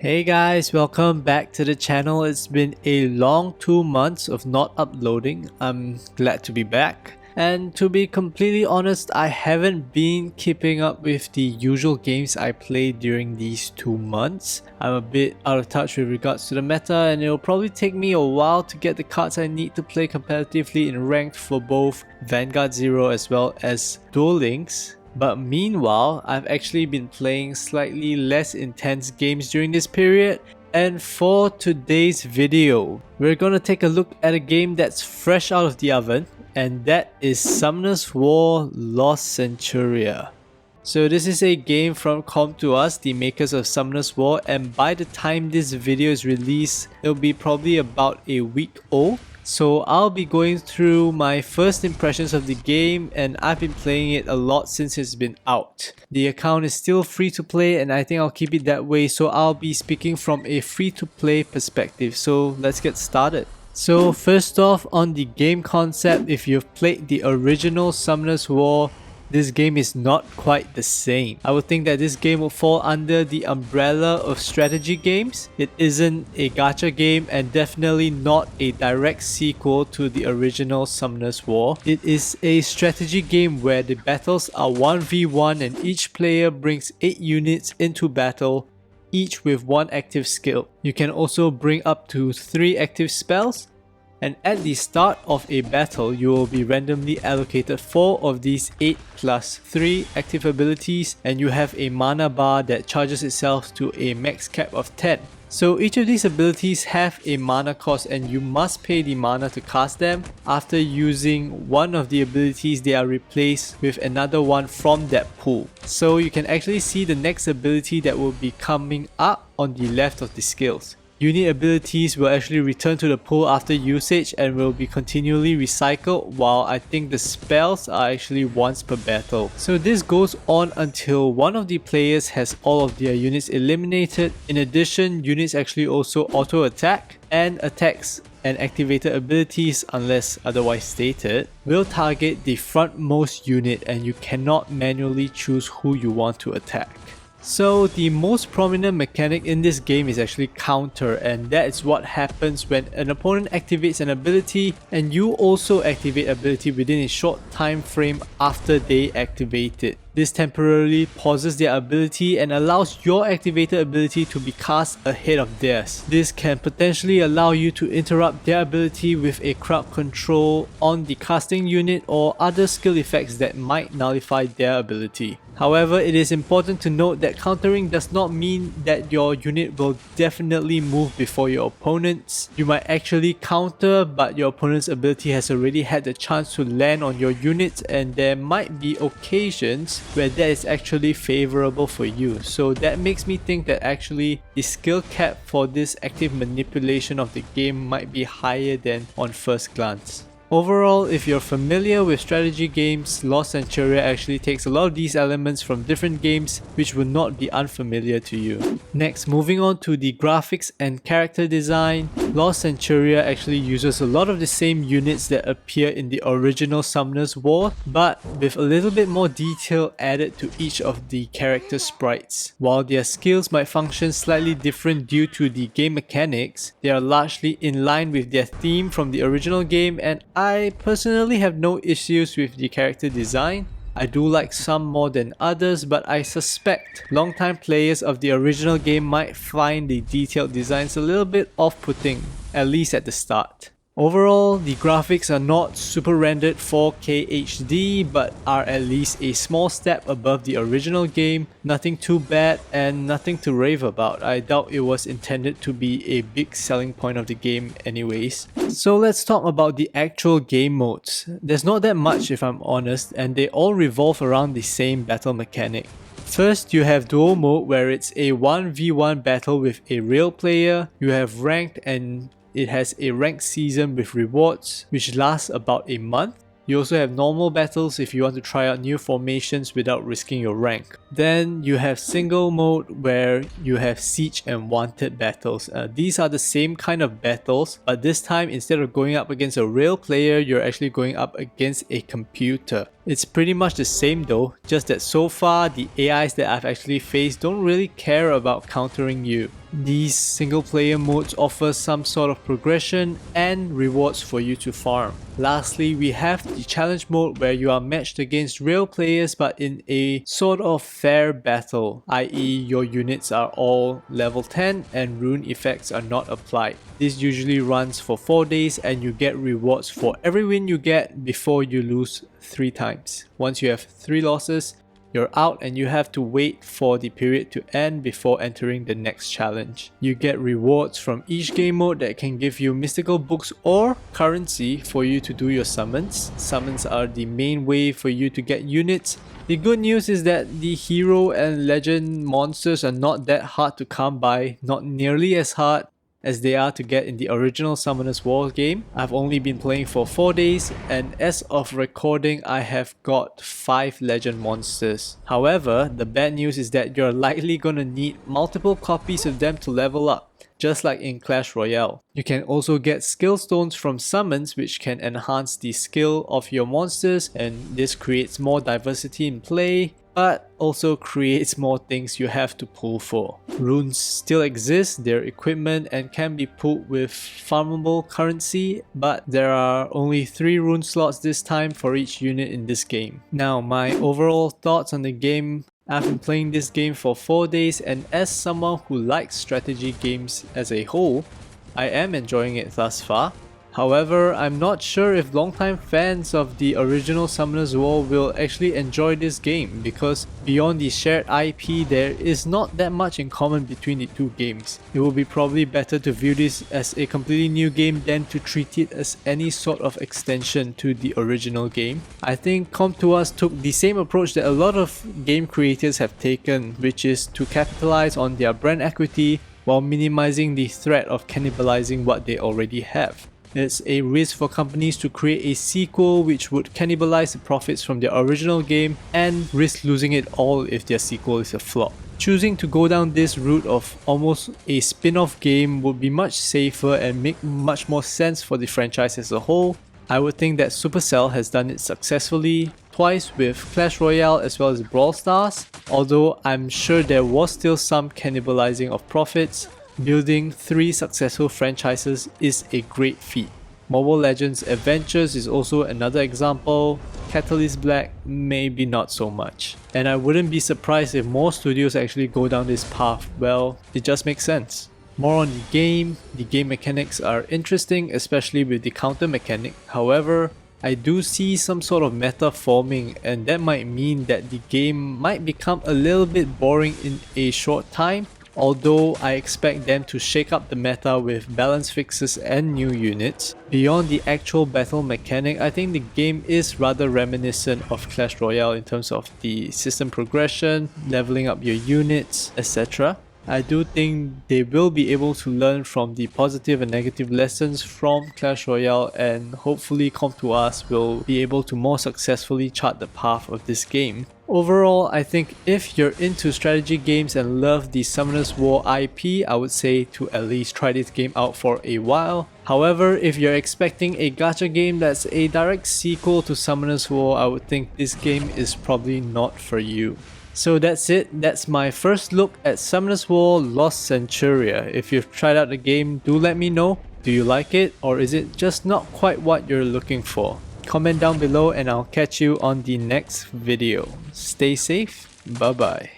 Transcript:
Hey guys, welcome back to the channel. It's been a long 2 months of not uploading. I'm glad to be back. And to be completely honest, I haven't been keeping up with the usual games I played during these 2 months. I'm a bit out of touch with regards to the meta, and it'll probably take me a while to get the cards I need to play competitively in ranked for both Vanguard Zero as well as Duel Links. But meanwhile, I've actually been playing slightly less intense games during this period, and for today's video, we're gonna take a look at a game that's fresh out of the oven, and that is Summoner's War Lost Centuria. So this is a game from Com2uS, the makers of Summoner's War, and by the time this video is released, it'll be probably about a week old. So I'll be going through my first impressions of the game, and I've been playing it a lot since it's been out. The account is still free to play, and I think I'll keep it that way, so I'll be speaking from a free to play perspective. So let's get started. So first off, on the game concept, if you've played the original Summoner's War, this game is not quite the same. I would think that this game will fall under the umbrella of strategy games. It isn't a gacha game and definitely not a direct sequel to the original Summoner's War. It is a strategy game where the battles are 1v1 and each player brings 8 units into battle, each with 1 active skill. You can also bring up to 3 active spells, and at the start of a battle, you will be randomly allocated 4 of these 8 plus 3 active abilities, and you have a mana bar that charges itself to a max cap of 10. So each of these abilities have a mana cost, and you must pay the mana to cast them. After using one of the abilities, they are replaced with another one from that pool. So you can actually see the next ability that will be coming up on the left of the skills. Unit abilities will actually return to the pool after usage and will be continually recycled, while I think the spells are actually once per battle. So this goes on until one of the players has all of their units eliminated. In addition, units actually also auto attack, and attacks and activated abilities, unless otherwise stated, will target the frontmost unit, and you cannot manually choose who you want to attack. So the most prominent mechanic in this game is actually counter, and that is what happens when an opponent activates an ability and you also activate ability within a short time frame after they activate it. This temporarily pauses their ability and allows your activated ability to be cast ahead of theirs. This can potentially allow you to interrupt their ability with a crowd control on the casting unit or other skill effects that might nullify their ability. However, it is important to note that countering does not mean that your unit will definitely move before your opponent's. You might actually counter, but your opponent's ability has already had the chance to land on your units, and there might be occasions where that is actually favorable for you. So that makes me think that actually the skill cap for this active manipulation of the game might be higher than on first glance. Overall, if you're familiar with strategy games, Lost Centuria actually takes a lot of these elements from different games, which will not be unfamiliar to you. Next, moving on to the graphics and character design, Lost Centuria actually uses a lot of the same units that appear in the original Summoner's War, but with a little bit more detail added to each of the character sprites. While their skills might function slightly different due to the game mechanics, they are largely in line with their theme from the original game, and I personally have no issues with the character design. I do like some more than others, but I suspect longtime players of the original game might find the detailed designs a little bit off-putting, at least at the start. Overall, the graphics are not super rendered 4K HD, but are at least a small step above the original game. Nothing too bad and nothing to rave about. I doubt it was intended to be a big selling point of the game anyways. So let's talk about the actual game modes. There's not that much if I'm honest, and they all revolve around the same battle mechanic. First, you have duel mode, where it's a 1v1 battle with a real player. You have ranked, and it has a ranked season with rewards, which lasts about a month. You also have normal battles if you want to try out new formations without risking your rank. Then you have single mode, where you have siege and wanted battles. These are the same kind of battles, but this time instead of going up against a real player, you're actually going up against a computer. It's pretty much the same though, just that so far the AIs that I've actually faced don't really care about countering you. These single player modes offer some sort of progression and rewards for you to farm. Lastly, we have the challenge mode where you are matched against real players but in a sort of fair battle, i.e. your units are all level 10 and rune effects are not applied. This usually runs for 4 days and you get rewards for every win you get before you lose 3 times. Once you have 3 losses, you're out and you have to wait for the period to end before entering the next challenge. You get rewards from each game mode that can give you mystical books or currency for you to do your summons. Summons are the main way for you to get units. The good news is that the hero and legend monsters are not that hard to come by, not nearly as hard as they are to get in the original Summoner's War game. I've only been playing for 4 days and as of recording I have got 5 legend monsters. However, the bad news is that you're likely gonna need multiple copies of them to level up, just like in Clash Royale. You can also get skill stones from summons which can enhance the skill of your monsters, and this creates more diversity in play, but also creates more things you have to pull for. Runes still exist, they're equipment and can be pulled with farmable currency, but there are only 3 rune slots this time for each unit in this game. Now, my overall thoughts on the game. I've been playing this game for 4 days and as someone who likes strategy games as a whole, I am enjoying it thus far. However, I'm not sure if longtime fans of the original Summoner's War will actually enjoy this game, because beyond the shared IP there is not that much in common between the two games. It will be probably better to view this as a completely new game than to treat it as any sort of extension to the original game. I think Com2uS took the same approach that a lot of game creators have taken, which is to capitalize on their brand equity while minimizing the threat of cannibalizing what they already have. It's a risk for companies to create a sequel which would cannibalize the profits from their original game and risk losing it all if their sequel is a flop. Choosing to go down this route of almost a spin-off game would be much safer and make much more sense for the franchise as a whole. I would think that Supercell has done it successfully twice with Clash Royale as well as Brawl Stars, although I'm sure there was still some cannibalizing of profits. Building 3 successful franchises is a great feat. Mobile Legends Adventures is also another example. Catalyst Black, maybe not so much. And I wouldn't be surprised if more studios actually go down this path. Well, it just makes sense. More on the game mechanics are interesting, especially with the counter mechanic. However, I do see some sort of meta forming, and that might mean that the game might become a little bit boring in a short time. Although I expect them to shake up the meta with balance fixes and new units. Beyond the actual battle mechanic, I think the game is rather reminiscent of Clash Royale in terms of the system progression, leveling up your units, etc. I do think they will be able to learn from the positive and negative lessons from Clash Royale, and hopefully Com2uS will be able to more successfully chart the path of this game. Overall, I think if you're into strategy games and love the Summoner's War IP, I would say to at least try this game out for a while. However, if you're expecting a gacha game that's a direct sequel to Summoner's War, I would think this game is probably not for you. So that's it, that's my first look at Summoner's War Lost Centuria. If you've tried out the game, do let me know. Do you like it, or is it just not quite what you're looking for? Comment down below and I'll catch you on the next video. Stay safe, bye bye.